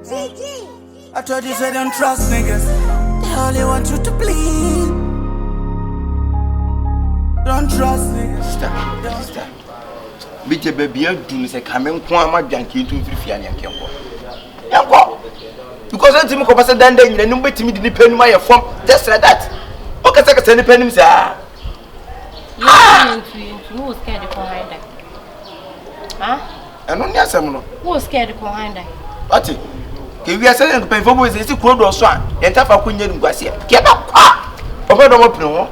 I told you, say don't trust niggas. They only want you to bleed. Don't trust niggas. Sister. Bitch, baby, I do say, come and come, my junkie to Fifian and Yanko. Because I think of then the number to me didn't pay my form just like that. Okay, I can send a penny, sir. You who scared to come behind that? Huh? And only as someone who scared to come behind that? What? If we are selling to pay for boys, it's a cold or swan, and tap up when you go see it. Get up! Over the open.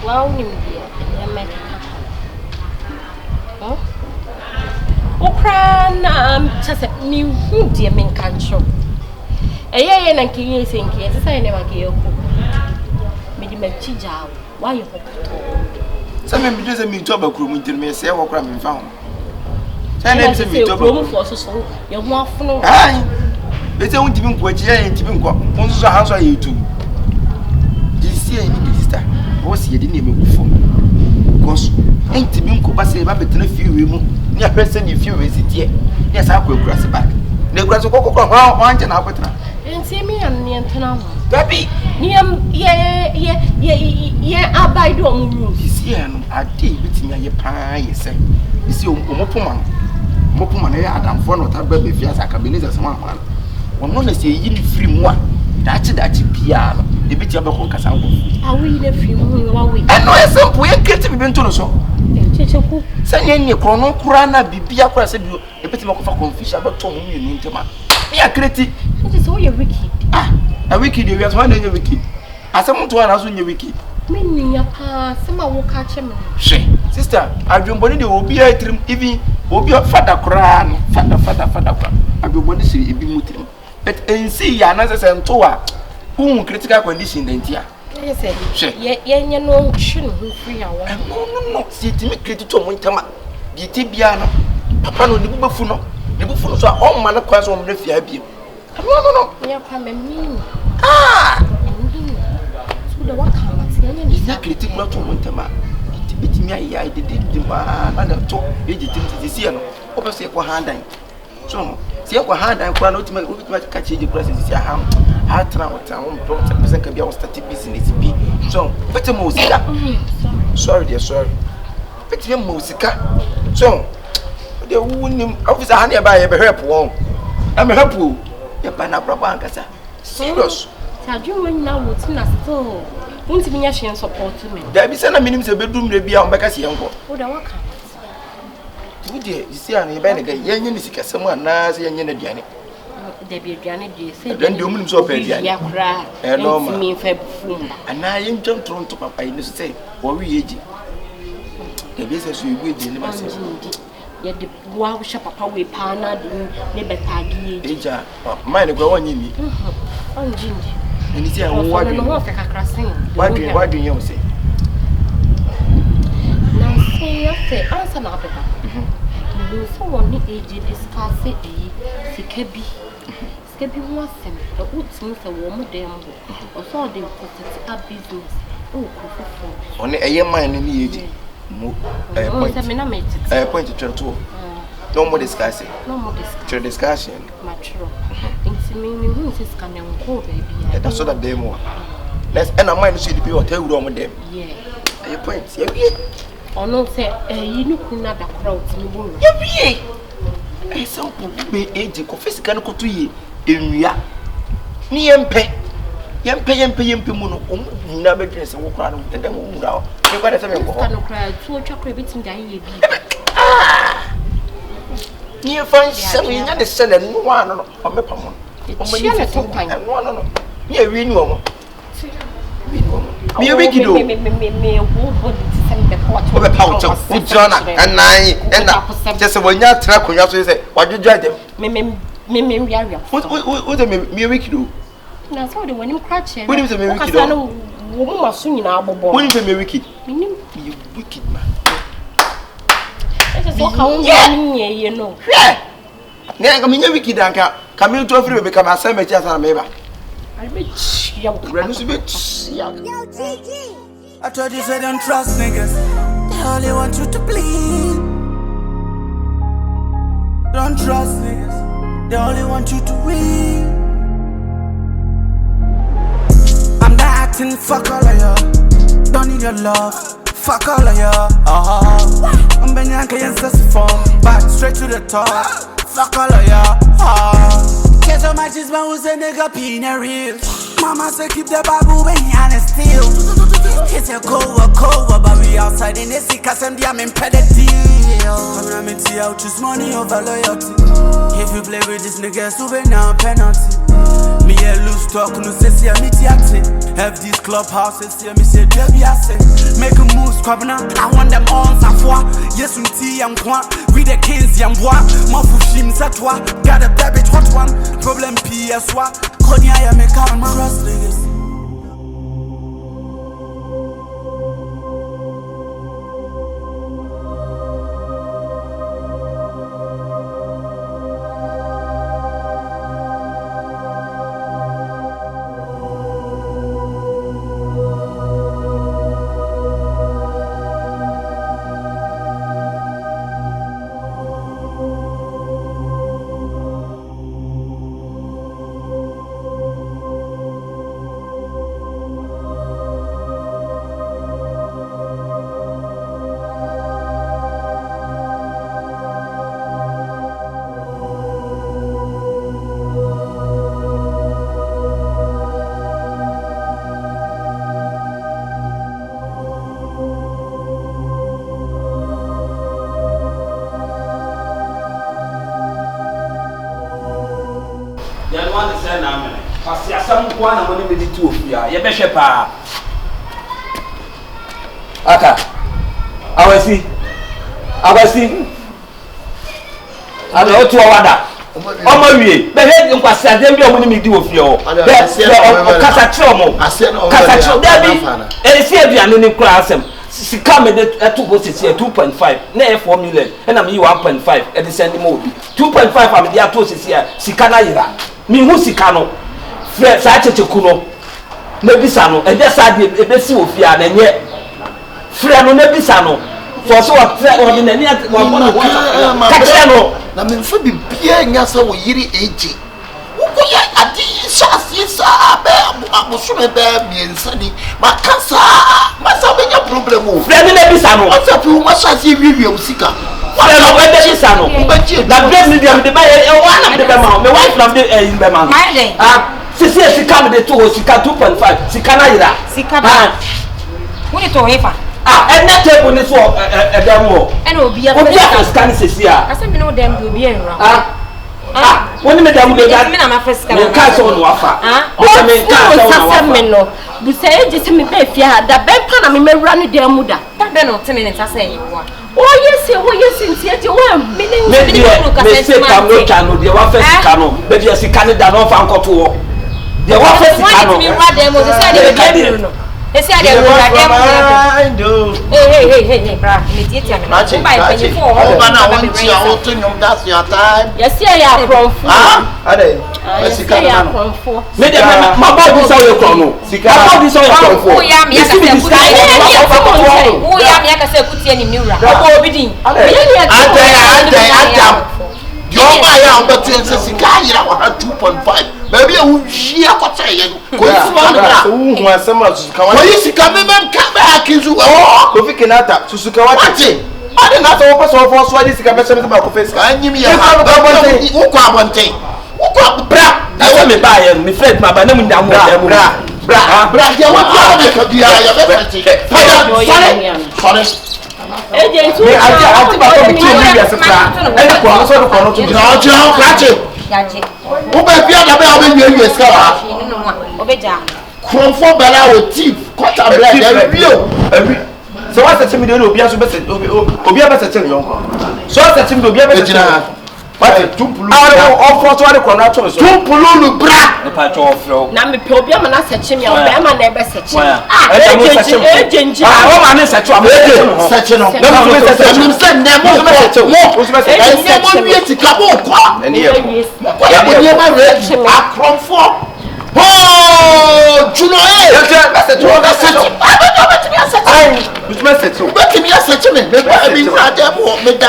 Wow, you dear. Oh, Okran, just a new dear men can't show. A year and king is in case I never gave you. Made him a chija. Why you hope? Some men just a mean tobacco room until me say what crime found. And I say, room for so you're more full. Aye, they don't even go here and even go. Once a house are you too. You see, I need sister. What's he didn't even before? Because ain't even go pass a rabbit in a few women. Near person, if you visit here. Yes, I will cross it back. The grass will go around one and out. And see me and near Tana. Baby, yeah, I buy don't lose. You see, I did between your pie, you say. You see, Mopuman, I had done for not a baby fears Akabenezer one. One want to say you free one. That's piano. The bit of a whole castle. Are we the free moon? I know some way get to be been to so. Send your chrono, Kurana, Bibia, said you a bit of a confusion about Tom in Intema. Me a critic. It is all your wicked. Ah, a wicked, you have one in your wicked. As someone to an answer in your wicked. Meaning your pa, some will catch him. She, sister, I've been born in the Obia trim, even Obia father cran, father. I've been born to see it be mutim. But and see, another and toa, whom critical condition than tia. Yes, you know, shouldn't be free. No, see, to make credit to Montama. The Tibiano, Papa no, the Buffalo, so all manner class on the Fiabia. No, you're coming mean. Ah, so the what comes exactly, think not to Montama. It beat me, I did demand and talk, it to see no, over say for hand. So, see what hand and quite not to catch the presence. I travel town, present can be our static business. So, better musica. Sorry, dear, sorry. Better musica. So, the woman officer honey by a help one. I'm a helpful. You're by now, Brabanga. Serious. You now would not so. Won't be a shame support me. There be some minimum a bedroom, they be on Becca's uncle. What I You see, I'm a benefit. Young is someone nice and young. Debbie Janet, you say, then the woman's open. Yeah, cry. And no, me, and I ain't jumped thrown to Papa, you say, or we age. The business we will be yet the wow shop Papa with Pana, never taggy. Aja, mine go on in me. Oh, Ginger. And it's a what do you say? Now, say, answer now, Papa. You so want the age discuss it, Sikabi. Sikabi wants him, the woods means a woman damn, or so they put it up business. Oh, only a young man in the age. Point to two. No more discussing. No more discussion. Mature. It's meaning who is coming home, baby. That's what I'm doing. Let's end a mind to see the people tell you them. Yeah. A point. Or no, say, you look another crowd. Yeah, some people age confess can go to ye in Ria. Niempe. Yempe mono, never dress and walk around and then move out. You got a cry, 2 chocolate bits in the ah! You find something in the sun and one on the palm. It's one. Yeah, we know. Me a wicked me and I just when you track when you say, what you judge them? Me, what me a wicked do? Now, so the one you catch him. What is a wicked? Woman was swinging our boy. What is a wicked? You wicked man. You know. Yeah. Now, I mean, you wicked uncle. Come into a free become a cemetery as a member. I bet you I told you, say don't trust niggas. They only want you to bleed. trust niggas. They only want you to win. I'm not acting, fuck all of y'all. Don't need your love, fuck all of y'all. I'm Benyanka and Sassifon, back straight to the top. Fuck all of y'all. Guess how much is my who's a nigga pina real. Mama say keep the babu when he honest still. It's a cover, but we outside in the sick cause I'm impeded deal. I'm gonna tell you, choose money over loyalty. If you play with this nigga, so be now penalty. Me a loose talk, no say see me tiate. Have these clubhouses, see me say baby I say. Make a move, squabna. I want them on sa foi. Yes, we tea and quan. We the kings and bois. Mafushim sa toi. Got a baby hot one. Problem PS1. Konya ya me calm, trust niggas. One money with the two of you. You be shepa. Aka. Awasi. Ada otu awada. Omo wie. Be he nkwasi adem bi omuni mi di ofie o. Kasa chiro. Dabi. Esi aduane ni kura asem. Sika me de etu bo sisi 2.5. Na 4 million. Na me 1.5. E de send mo obi. 2.5 am de ato sisi sika na yira. Mi hu sika no. Sa chechekuno na bisa no e dey sa de e be si ofia na nye frɛ no na bisa no so so wa frɛ o de na ni wa mo no ka kire no na me mfa bibia nya sa wo yiri eji wo ko ya adi shasi sa be abusu me be miensa ni makasa masa be nya problem o frɛ no na bisa no o sa pi wo shasi wiwi o sika frɛ no be bisa no na bread medium de ba e wa na de be ma me wife na de e be ma Sisi sika me de to sika 2.5 sika na yira sika ba woni to hefa ene table ni so dem wo ene obi ya sika ni sisi asa me no dem do obi enra woni me dem de ga me na ma fa sika me ka so no afa o me ka so no afa me no bu se e je se me ba fia da ben pa na me mewura ni dem mu da be no tene ne tasa yi wa o yesi ntie je wa me ne me se ka mo cha no de wa fa sika no be de sika ni da no fa nkoto wo de wa fa sika no me wa dem mo se de be no esi ade wo da dem hey bra me tie me na ba e penyi fo o ba na won ti a o to nyom that's your time yes ya kronfu ade sika ya kronfu me de ma ba bi sa o kronfu sika ba bi sa o kronfu o ya me ya ka se o ya me ya ka se kutie ni miura o obi din ade yo ba ya o betu en se sika yira wa 2.5 baby e wo hia ko tsaye ko ifuma na hu asema susuka wa ko sika me ka ba kizu ko fi kenata susuka wa ade na so wo so fo so adi sika be se ba ko fe sika anyimi ya wo ko abonten wo ko bra na so me ba ye me friend ma ba na mu nda mu bra ya wa ka bia ya be sorry agent me ati ba ko mi ti mi ya se pra e ko so ko no to ja krache yaje wo ba bia da ba o be nwie sika wa obeja kromfo bala wo tip kwata bra ya bio so wa se mi de obi aso be se obi be se chen yonko so se mi de obi be se what tumpulu o fo to wa de kono ato so tumpulu bra e pa cho ofro na me pe obi ama na seche me o be ama na ebe seche agent o ma ne seche o seche no na mo se seche nim se nemo nemo wie tika bo kwa ene ye ko ya bo nie ma re akromfo oh juno e ya se be se to na seche ai me se to betimi ya seche me be ba mi na dem me da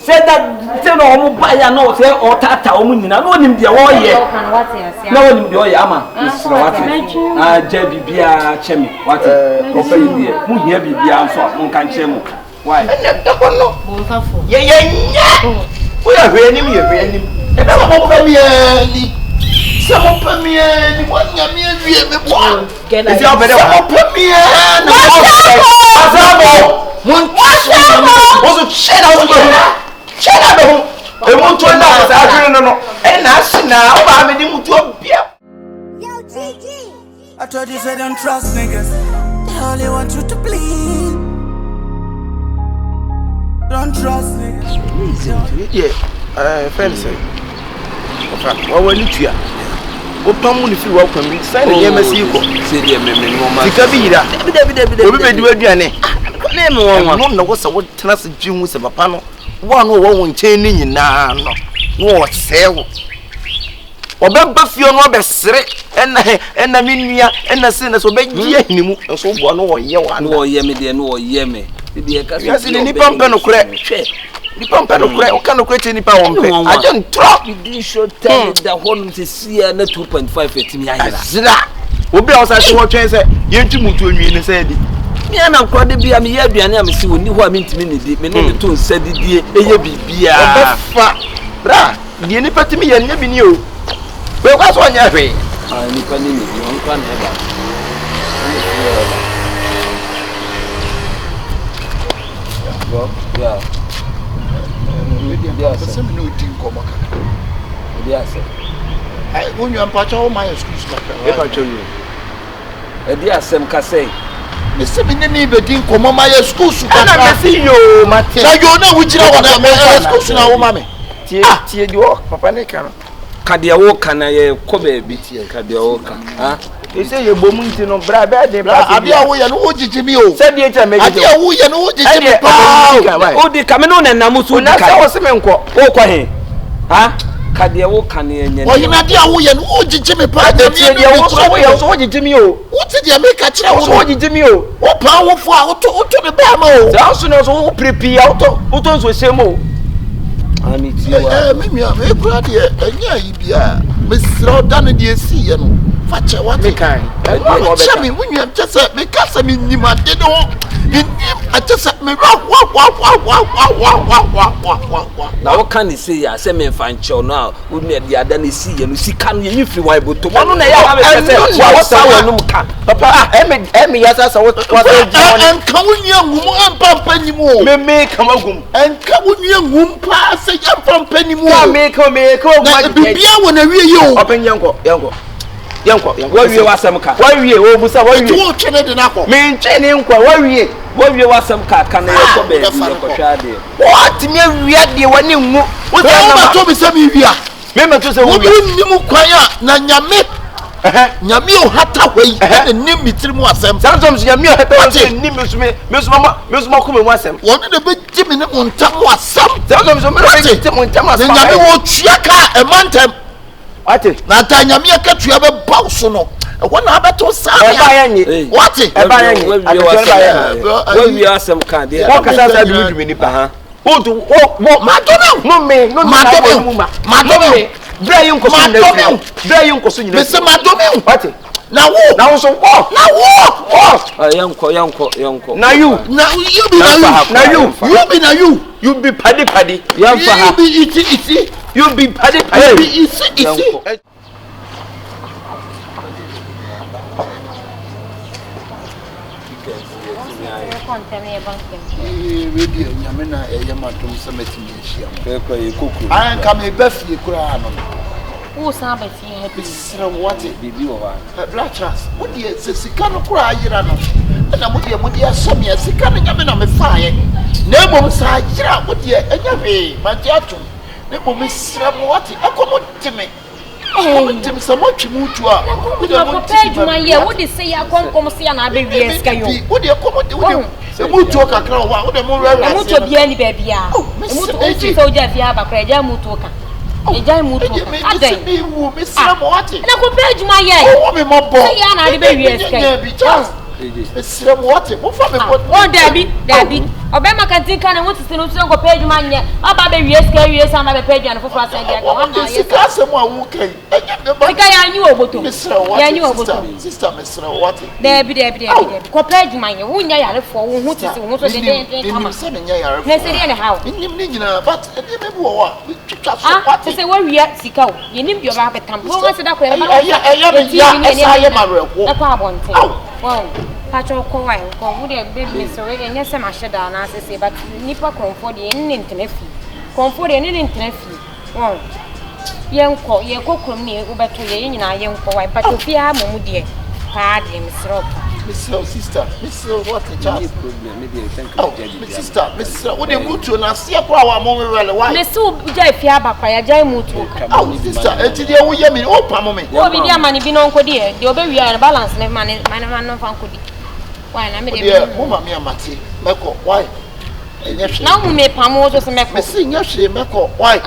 Said that tell omo buy ya no say o tata omo nyina no nim de wo ye. Na wo nim de wo ye ama. Ah je bibia chemi. What? Ko fa yi mu hia bibia nso mo kan chemu. Why? No. Ye we are ready me ready. E ba mo pa mi ani. Se mo pa mi ani mo nya mi wie me bo. Is your better? Mo pa mi ani. Azabo. Mon also shut up. Shut up. E mo to na sa adwene no. E na se na o ba me di mutu obia. Yo, Gigi. I told you say don't trust niggas. They only want you to bleed. Don't trust niggas. Yeah, fancy. Okay, what will you do? What come on if you welcome me? Sign the MSC. Say the amendment. Tikabira. We be do aduane. Name one. No was what trust Jim with a pano. One won't change na no. No sell. Obeba fio no be sere na minua na se na so be gie animu so bo no ye wa no ye me de no ye me de ka so ni Nipa mpe no kure hwe Nipa mpe no kure o ka no kure che Nipa wo mpe aje ntro di show tell the whole to see na 2.5 etimi ayira zira obi a o sa se wo twen se ye ntu mutu onwi ni se di mi ana nkro de bia me ye aduane am se woni ho a me ntimi ne di me no to nsa didie eye bibia obefa bra die Nipa timi ye nya bi ni o we kwa so nya hwe Nipa ni ni on kwa na ba yeah yeah so me no din komo kaka yeah say ai onyu ampacha o my school kaka e pa cho you e dia asem ka say me se me ni be din komo my school kaka na me see yo mate na yo na wuchira wona me school na wo mame tie di wo papa ne kan Kadia wo kana ye ko bebi tie kadia wo ka ha e say ye bomu nti no bra be de bra abia wo ye no ojiji mi o say die cha me abia wo ye no ojiji mi pa o di ka me no na namusu di ka o se me nko o kwa he ha kadia wo kana ye nya o ye na dia wo ye no ojiji mi pa de tie die wo so ojiji mi o wo ti dia me ka kira wo so ojiji mi o o pa wo fo a o to me ba ma o sa so no so wo prepare o to so se mo ani tiwa me kura de enya yi bia me sro da ne de si ye no fa che wa me kan no che me munyu chese me kasa me nima de no nim a chese me wa na wo kan say ya say me fa nche no a wo ne de ada ne si ye no sika no ye fi wa iboto no na ya wa me say wa sa wa no ka papa emi ya sa wa en kan wunya ngum ampa nimu o me kamagum en kan wunya ngum pa se ampa nimu o me ko na bibia wona wie ye o open yanko wa wie wasam ka wa wie o busa wa wie tu chene de nako me nche ne nkwa wa wie wasam ka kana ye ko be ko hwa de what me wie de wani ngu wo na to be se mi wia me ma to se wo wie ni mu kwan a na nyame nyame o hata hwei na nim mitirimu asem sansom nyame o hata hwei nim mesuma ko me mu asem won de be jimi ne montam asem sansom so me be jimi montam asem nyame wo tua ka e mantem ate na ta nyame ka tua be baw so no e wona abeto sa e ba yanyi wate e ba yanyi wa wie wasam ka de wo kasa sa dumi Nipa ha o do mo madome no me no madome bra yin ko so nyina bra yin ko so nyina me se madome wate na wo so wo yanko na you be padi yanfa ha you be iti you be padi you be iti radio nyame na matum semeti nhia ko ye koku an ka me bafie kura no wo san ba fi happy sram what bibi wo ba black chance wo de sika no kura ayira no na mo de asomia sika no nyame na me faaye na ebom sa ayira wo de enya hwe ma de ato na ebom sram what akomo teme tim samo twimutu a wo de ko pejuma ye wo de se ya konkom se ya na be wie ska yo wo de komo de wo de mutu kakra wo de mo rara mutu bia ni ba bia mutu o ti so ja fi aba kra ja mutu ka eja mutu adai me wu me sram what na ko pejuma ye wo me mo bo se ya na de be wie ska yo me sram what mo fa me o dabi Obema canteen can want to see no page man yet. About the years and the page and for us. I knew about sister, Mr. What? There be compared to mine. Who ya for who to see what the say what we are sick out. You need your rabbit time. Who wants to Patrol Kowai, would have been Miss Regan, and yes, I shut down as I say, but Nipa comfort the internet fee. Comfort any internet fee. Oh, young call, your cook from me, over to the Union, young Kowai, but if you have Moody, pardon, Miss Rob. Miss Sister, Miss what a child problem, maybe I think. Miss Sister, Miss, what you move to and I see a power moment. Why? Miss Fiaba, I jam to. Oh, sister, and today we have me open moment. Oh, we have money been on Codia, the over we are balance, man, man of Uncle. Why, I made a woman, me and Matty, Meko, why? Now we may Pamos as a Meko, sing your shame, Meko, why?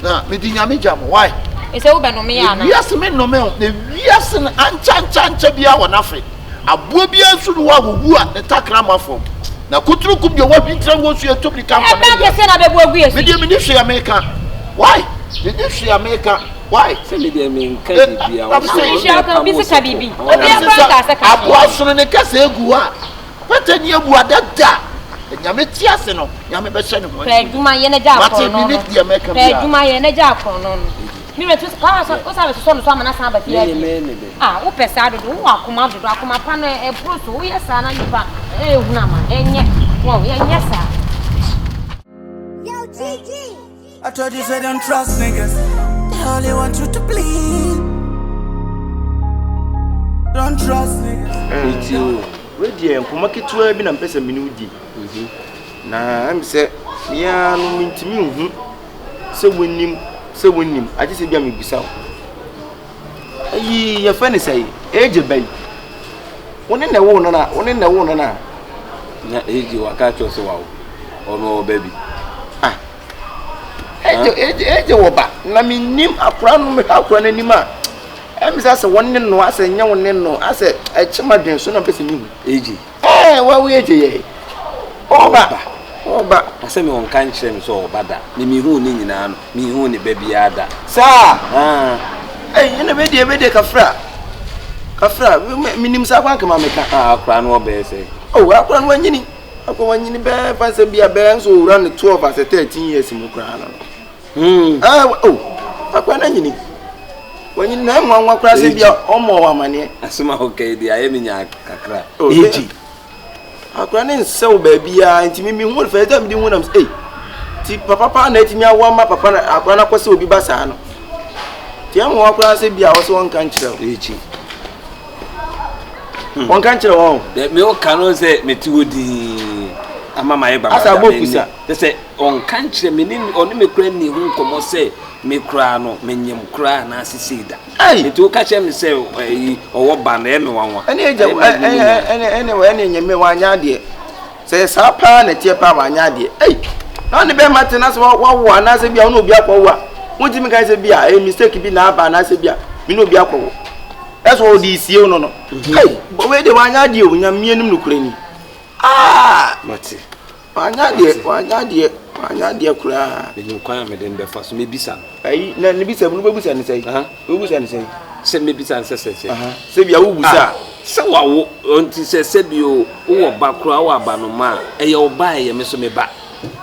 Now, Medina Mijam, why? It's over no me, yes, men no mail, the yes and Anchan be our Afri. A Bobia should walk who at the Takrama form. Now, could you come your weapon was your to become a Ministry America? Why? The Ministry America? Why? Send me the mean can be our baby. I was on the Casagua. But then you were that. And Yametiasino, Yamabashan, my energy, the American, my energy. Mira tu cosa sono sua mana samba ti ah o pesado do akuma do akuma pa no e bruto o yesa na nipa e hunama enye wo yesa yo GG I told you say don't trust niggas they only want you to bleed don't trust niggas you ready en kuma kitua bi na mpesa minudi na am say ya no mintimi hu se wonim I just said, "Yami Bissau." Your friend is say, "Age bay." One in the one, na. Age you are catch us wow. Oh no, baby. Ah. Age oba. Na mi nim akran me akran anima. Em say one no ase nya one no ase e chima den so na pese nim. Age. Wa we age ye. Oba. I say me on can't shame so bad. Me who ni nyina no, me who ni baby ada. Sir, you know be kafra. Me nim sa kwan kama meka. Akra no be say. Oh, akra no wanyini. Akwa wanyini be fa say bia be so run 12 as 13 years mu kra no. Akwa na nyini. Wanyini na nwa kra say bia omo wa mane. Asuma okay dia ye me nya kakra. Eji. Akra ne nsew baby a ntimi mi hu fa da mi hu nam ti papa na etimi awa ma papa na akra na kwese obi basa no ti am wa akra se bia wo so won kan kire echi won kan kire won de me o kan se me ti wodi ama ma ye baba asa bokusa se on kan kire me ni oni me kra ni hu komo se me kra no me nyem kra na asisida me ti o ka kire me se owo ba na e me wanwa ene eja ene nyeme wanya de se sa pa na tie pa wanya de na ne be mate na se wo na se bia no obi akwo wa wonti me kan se bia mistake bi na aba na se bia me no obi akwo eso o di sie no no bo we de wanya de o nya mienum no kura ni mate wanya de kura me kwan me den be fa so me bisa na ne bisa no be bisa ni sei we bisa ni sei se me bisa se se bia wo busa se wa wo onti se bio wo ba kura wa ba no ma e ye oba ye me so me ba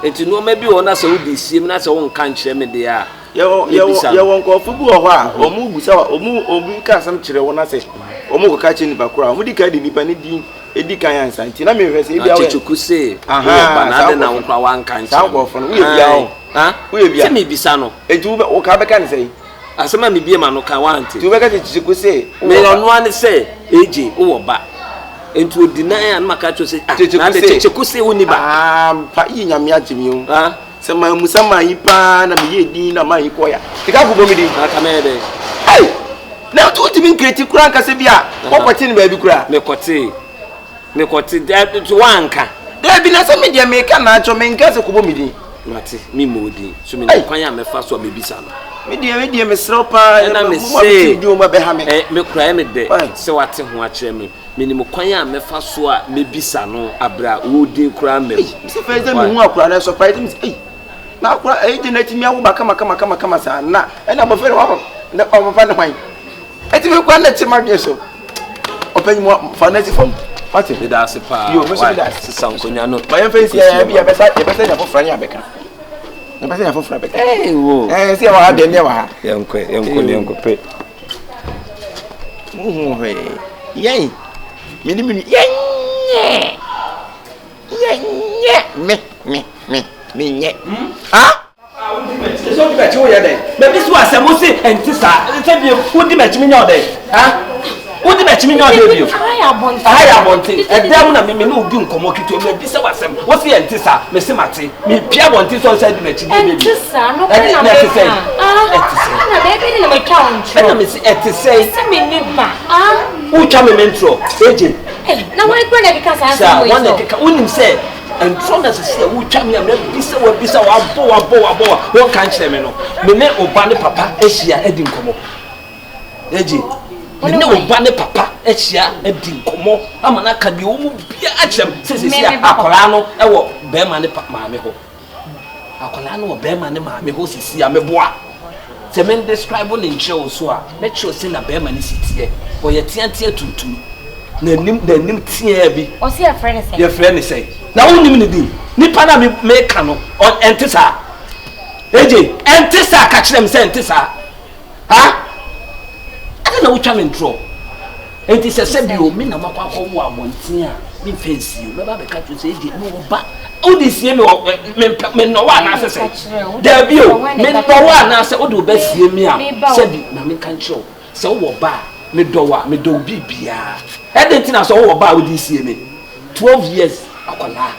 enti no ma bi wona se wo di sie me na se won kan kire me de a ye won ko fu bu ho a omu busa omu ka sam kire wona se omu ko ka kire ni ba kura omu di ka di nipa ni di edi kan yansa enti na me hwe se bia we chechuku se ba na de na won kwa wan kan kire sa ko fo no we bia ho we bia se me bisa no enti wo ka be kan se asema me bia ma no kan wanti tu be ka chechuku se me no an se eje wo ba enti odinai an maka cho se na de chechuku se woni ba pa yi nyame agimi o se ma musama yi pa na me ye din na ma yi koya tika gubo mi din aka me de ai na tu ti bin kreti kura nka se bia ko kwati ni ba bi kura me kwati de tu wanka de bi na se me de me ka na cho me nka se kubo mi din mati mi modi so me kwan ya me fa so me bisa no Media Mesropa, and I'm say, you may be having me cry me day. So I think what me. Minimum kwanya me fa so a me bisa no abra wo din kura me se fa ze me hu akura na surprise me eh na akura eh de na ti me awo ba kama sa na e na bo fe wa na o fa na hwan e ti me kwa na ti ma de so open mo fa na ti fom what me da se pa yo me so da se san konya no ba yan fa si e bia be sa ya fo fra nya beka na ba sa ya fo fra beka eh wo se wa ha de ne wa ha yanko pe he yen mini me ah so be ti wo ye dey me bi so asemo se enti sa se bi wo di me ti mi nya dey ah wo di me ti mi nya dey bi aya bonti e dem na me no obi nkomo kito me bi se wasem wo se enti sa me se mate me pia bonti so se di me ti dey bi enti sa no ka na me na baby na me count na me se enti se me Nipa wo twa me mentro eje na why go na kika sa so we so unim say and from as say wo twa me am bisa wa bo wo kan kire me no me ne oba ne papa ehia edi nkomo eje me ne oba ne papa ehia edi nkomo amana ka bi wo mu bia akyem sesesi akola no e wo be ma ne maame ho akola no wo be ma ne maame ho sisi a meboa se men describe on in show so a me show say na be ma ne sitie o ye tiantia tuntum na nim tie bi o se your friend say na wonim ne di Nipa na me ka no on entisa eje entisa ka kire me say entisa ha ade na wo twa me draw entisa se bi o me na makwa wo abonten a me fancy o me ba be ka to say eje no ba o di sie me no wa na se da bi o me no wa na se o do ba sie me a se bi na me kan kire se wo ba me do wa me do bibia ede na so wo ba o di sie me 12 years akola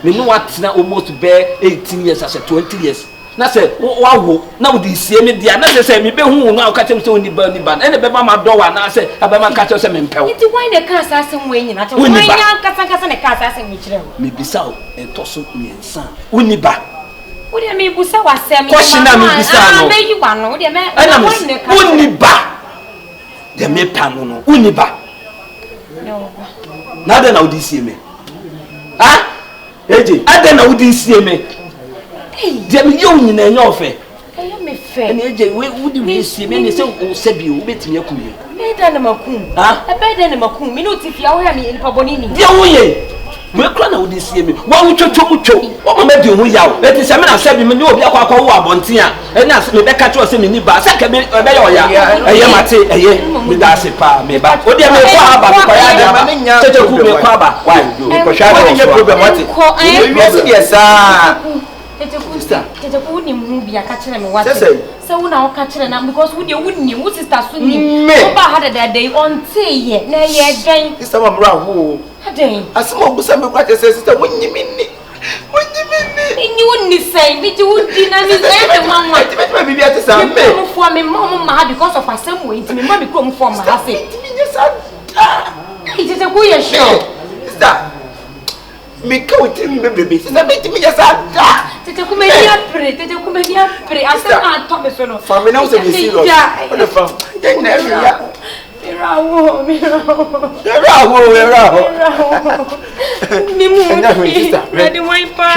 me no watna almost be 18 years as 20 years na say wa wo na wo di sie me dia na say me be hu no akatem say oni ba ene be ma do wa na say abema ka say me mpew iti why the car asem we nyina to why nya kasa na car asem me kire me bisa o etoso miensa oni ba wo de me busa wasem question na me bisa no me yi wa no wo de me oni ba de me panu no oni ba no na de na wo di sie me ah eje ade na wo di sie me de me yo nyina enya ofe me fe ene eje wo di we sie me ne se o sebi o betimi akum ye me da na makum ah e be da na makum me no ti fia wo ya me Nipa boni ni de wo ye me kra na wo di sie me wa wo twotwo wo ma di ho yawo eti se me na sebi me ne obi akwa wo abonten a ene as me be ka tro se me ni ba se ka be ya oya eye mate eye me da se pa me ba o de me ko aba ko ya de ba tete ku me ko aba why ko sha do problem what we yes ah tete ku ni mu bia ka kire me what se wo na wo ka kire na because wo de wo ni wo sister so ni wo ba ha da day on say ye na ye gan sister ma bra ho aden asimo busa me kwa tese sister wo nyi minni ni wonni say bi ti wudi na ni say me mama ti be bi ati sa me mo fo me mama because of asem we ti me mama bi krom fo ma ha say mi je sa tete ku ye sure sister me ka wuti mi bebe sister me ti mi je sa tete ku me dia pre asem a to me so no fa me na wo se me serious o de fa den na mi ya Mirawo. Mimu. Sister. Ready, my pa.